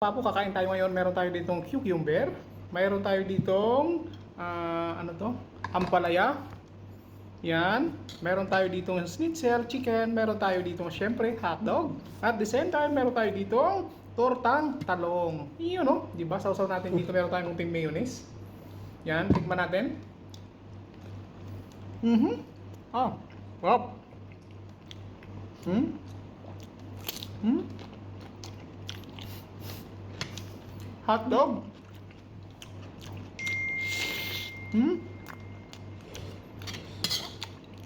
Papo, kakain tayo ngayon. Meron tayo ditong cucumber. Meron tayo ditong ano to? Ampalaya. Yan. Meron tayo ditong schnitzel, chicken. Meron tayo ditong syempre hotdog. At the same time, meron tayo ditong tortang talong. Yun no? Di ba? Sausaw natin dito. Meron tayong kunting mayonnaise. Yan. Tikman natin. Ah. Wow. Hotdog.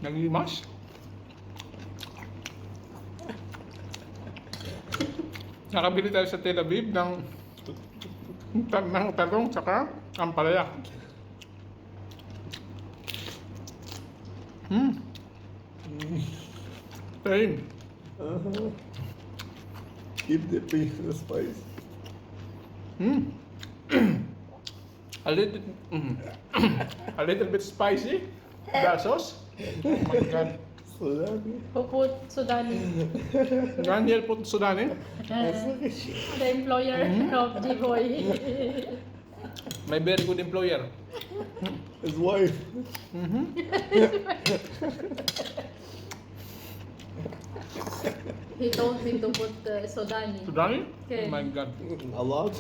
Nagimas. Nakabili tayo sa Tel Aviv ng talong tsaka ampalaya. Same. Keep dipping in the spice. A little bit spicy. The sauce. Oh my God. Sudani. Who put Sudani? Daniel put Sudani. The employer of the boy. My very good employer. His wife. He told me to put Sudani. Sudani? Okay. Oh my God. A lot.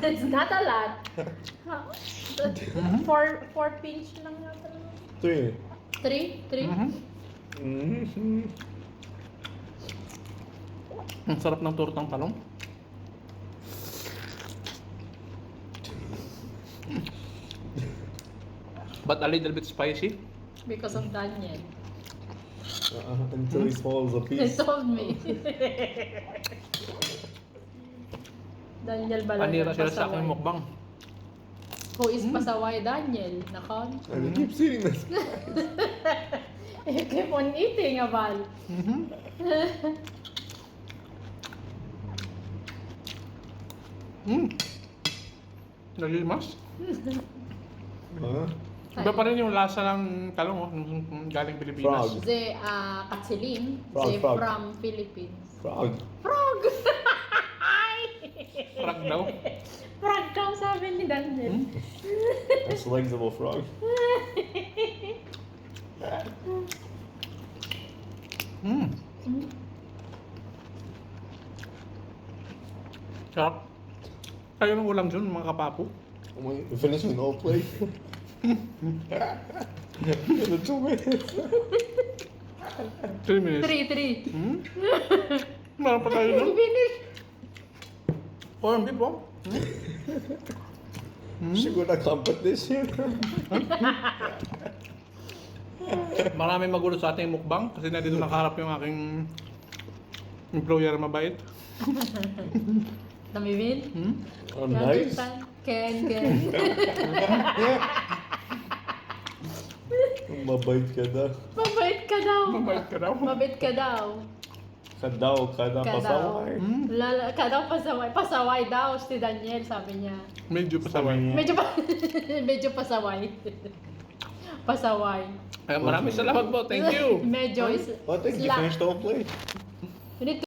It's not a lot. Four pinch lang yata. 3. Three? Ang sarap ng tortang talong. But a little bit spicy. Because of Daniel. Until he swallows a He piece. told me. Daniel Balagan. Panira sila sa aking mukbang. Who is pasaway Daniel? Nakon? And he keeps eating this. You keep on eating, Aval. Nagimas. Huh? Iba pa rin yung lasa ng talong nung galing Pilipinas. Frog. The Katsilin. Frog, The frog. from Philippines. Frog. Frog! Frog daw. Frog daw sabi ni Daniel. That's the legs of a frog. Sarap. Kayo ng ulam dyan, mga kapapo. We finished an old plate. In the 2 minutes. 3 minutes. Three. Meron pa tayo dun. Finish. Oh, ang beef oh. Should go to competition. Maraming magulo sa ating mukbang kasi na dito nakaharap yung aking employer mabait. Namibin? Oh, nice. Ken. Mabait ka daw. Mabait ka daw. Mabait ka daw. Mabait ka daw. Kada pasaway. Ka daw pasaway. Pasaway daw si Daniel, sabi niya. Medyo pasaway. Medyo pasaway. Pasaway. Maraming salamat po. Thank you. Medyo is Oh, I think you finished the whole plate. You need to